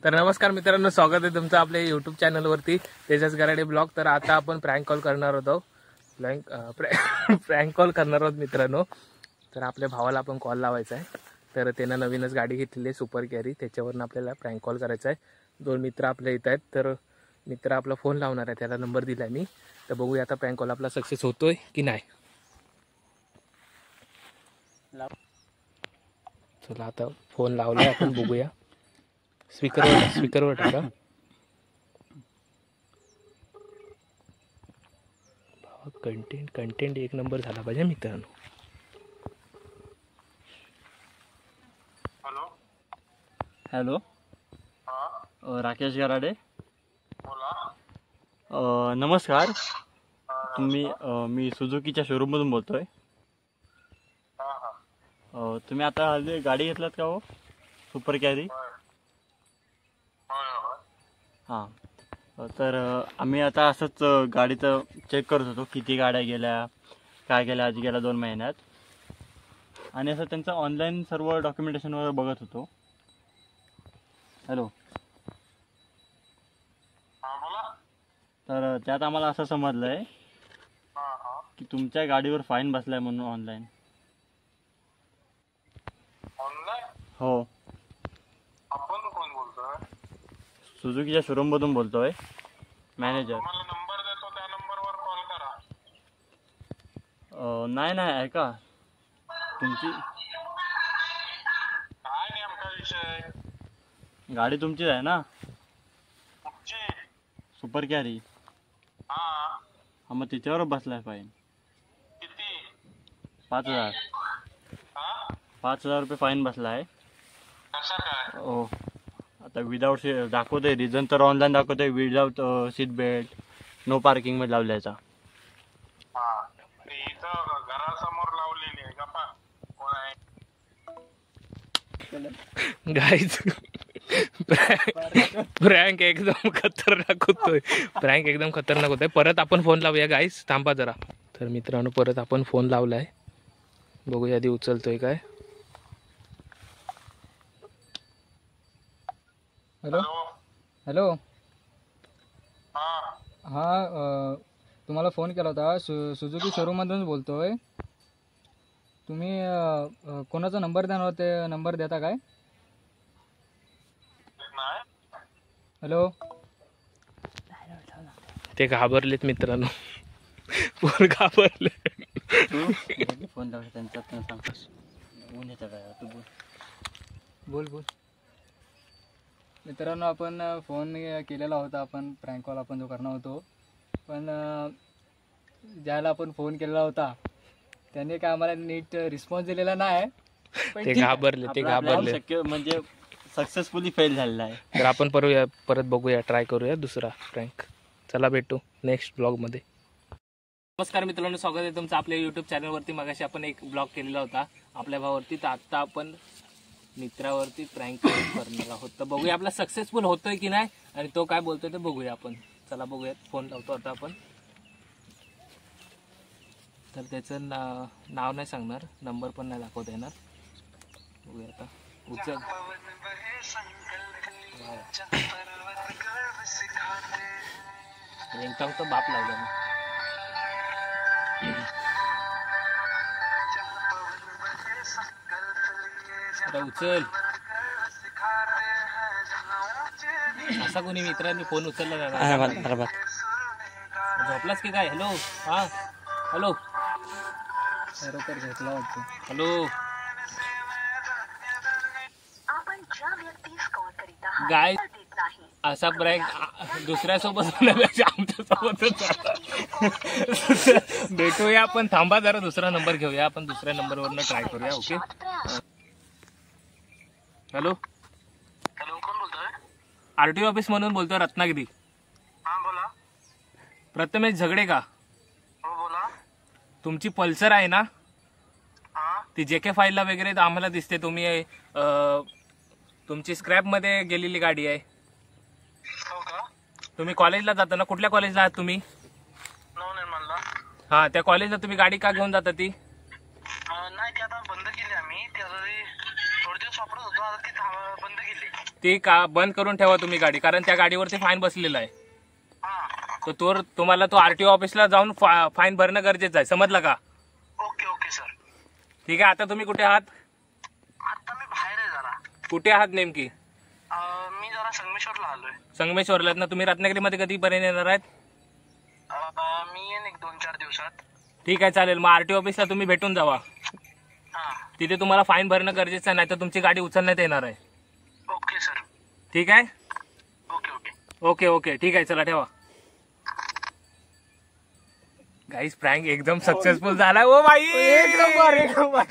तर नमस्कार मित्रांनो, स्वागत आहे तुमचं आपल्या यूट्यूब चॅनलवरती तेजस गराडे ब्लॉग। तर आता आपण प्रँक कॉल करणार होतो, प्रँक कॉल करणार आहोत मित्रांनो। तर आपल्या भावाला आपण कॉल लावायचा आहे। तर त्यानं नवीनच गाडी घेतलेली आहे सुपर कॅरी, त्याच्यावरून आपल्याला प्रँक कॉल करायचा आहे। दोन मित्र आपल्या इथं आहेत, तर मित्र आपला फोन लावणार आहे, त्याला नंबर दिला मी। तर बघूया आता प्रँक कॉल आपला सक्सेस होतोय की नाही। चला आता फोन लावलाय आपण, बघूया। स्पीकरवर टाका। कंटेंट एक नंबर झाला पाहिजे मित्रांनो। हॅलो, राकेश गराडे बोला। नमस्कार। मी सुझुकीच्या शोरूममधून बोलतोय। तुम्ही आता हल्ली गाडी घेतलात का हो, सुपर कॅरी? हां, तर आम्ही आता असंच गाडीचं चेक करत होतो, किती गाड्या गेल्या, काय गेल्या आज गेल्या 2 महिन्यात, आणि असं त्यांचं ऑनलाईन सर्व डॉक्युमेंटेशनवर बघत होतो। हॅलो, तर त्यात आम्हाला असं समजलं आहे की तुमच्या गाडीवर फाईन बसलाय म्हणून ऑनलाईन। हो, आपण कोण बोलतोय? सुझुकीच्या शोरूममधून बोलतोय, मॅनेजर। मला नंबर देतो, त्या नंबरवर कॉल करा। नाही ऐका, तुमची काय नेमका विषय? गाडी तुमचीच आहे ना, कुठची? Super carry. हा, मग तिच्यावर बसलाय फाईन। किती? 5,000 हा, 5,000 रुपये फाईन बसलाय। कसं काय? हो, आता विदाऊट दाखवतोय, रिझन तर ऑनलाईन दाखवतोय, without seat belt, no parking मध्ये लावल्याचा। हा, ती इथं घरासमोर लावलेली आहे का? पा कोण आहे? गाईज प्रँक एकदम खतरनाक होतोय। परत आपण फोन लावूया गाईज, थांबा जरा। तर मित्रांनो, परत आपण फोन लावलाय, बघूया आधी उचलतोय काय। हॅलो हॅलो, हा, हां, तुम्हाला फोन केला होता, सुझुकी शोरूममधूनच बोलतोय। तुम्ही कोणाचा नंबर देणार होते, नंबर देता काय? नाही। हॅलो, ते घाबरलेत मित्रांनो, पोर घाबरले। फोन लावला त्यांचा, सांगतोस ऊन येतं काय, तू बोल। बोल। मित्रांनो, आपण फोन केलेला होता, आपण प्रँक कॉल आपण जो करणार होतो, पण ज्याला आपण फोन केलेला होता त्याने काय आम्हाला नीट रिस्पॉन्स दिलेला नाही। ते घाबरले शक्य म्हणजे सक्सेसफुली फेल झालेला आहे। तर आपण परत बघूया, ट्राय करूया दुसरा प्रँक। चला, भेटू नेक्स्ट ब्लॉग मध्ये। नमस्कार मित्रांनो, स्वागत आहे तुमचं आपल्या यूट्यूब चॅनलवरती। मगाशी आपण एक ब्लॉग केलेला होता आपल्या भावावरती, तर आता आपण मित्रावरती प्रँक करणार आहोत। तर बघूया आपला सक्सेसफुल होतोय की नाही, आणि तो काय बोलतोय ते बघूया आपण। चला बघूया, फोन लावतो आता आपण। तर त्याचं नाव नाही सांगणार, नंबर पण नाही दाखवता येणार। बघूया आता, उचल। रिंगटोन तो बाप लावला मी। आता उचल, असा कोणी मित्रांनी फोन उचलला नाही। झोपलास की काय? हॅलो, हा हॅलो, बरोबर घेतला वाटतं। हॅलो गाय, असा प्रँक दुसऱ्यासोबत होण्यापेक्षा आमच्यासोबतच भेटूया आपण। थांबा जरा, दुसरा नंबर घेऊया आपण, दुसऱ्या नंबरवरनं ट्राय करूया। ओके, हॅलो, कोण बोलतोय? आरटीओ ऑफिस म्हणून बोलतोय, रत्नागिरी। हा, बोला। प्रथमेश झगडे का? हो, बोला। तुमची पल्सर आहे ना, हा, ती जेके फाईलला वगैरे आम्हाला दिसते, तुम्ही तुमची स्क्रॅप मध्ये गेलेली गाडी आहे। हो का? तुम्ही कॉलेजला जाता ना, कुठल्या कॉलेजला आहात तुम्ही? नवनिर्मलला। हा, त्या कॉलेजला तुम्ही गाडी का घेऊन जाता ती? नाही, ती आता बंद केली आम्ही, ती आता थोडे दिवस सापडत होतो, आता ती बंद केली. ती का बंद करून ठेवा तुम्ही गाडी, कारण त्या गाडीवरती फाईन बसलेला आहे. हा, तो तुम्हाला तो आरटीओ ऑफिसला जाऊन फाईन भरणं गरजेचं आहे, समजलं का? Okay okay sir. ठीक आहे. आता तुम्ही कुठे आहात? आता मी बाहेर आहे जरा. कुठे आहात नेमकी? मी जरा संगमेश्वरला आलोय. संगमेश्वरला ना? तुम्ही रत्नागिरीमध्ये कधीपर्यंत येणार आहेत? मी येईन एक 2-4 दिवसात. ठीक आहे, चालेल. मग आरटीओ ऑफिसला तुम्ही भेटून जावा. हा, तिथे तुम्हाला फाईन भरणं गरजेचं आहे, नाही तर तुमची गाडी उचलण्यात येणार आहे. Okay sir. ठीक आहे. Okay okay. ओके ओके, ठीक आहे. चला ठेवा. गाईस, प्रँक एकदम सक्सेसफुल झाला. ओ बाई, एक नंबर.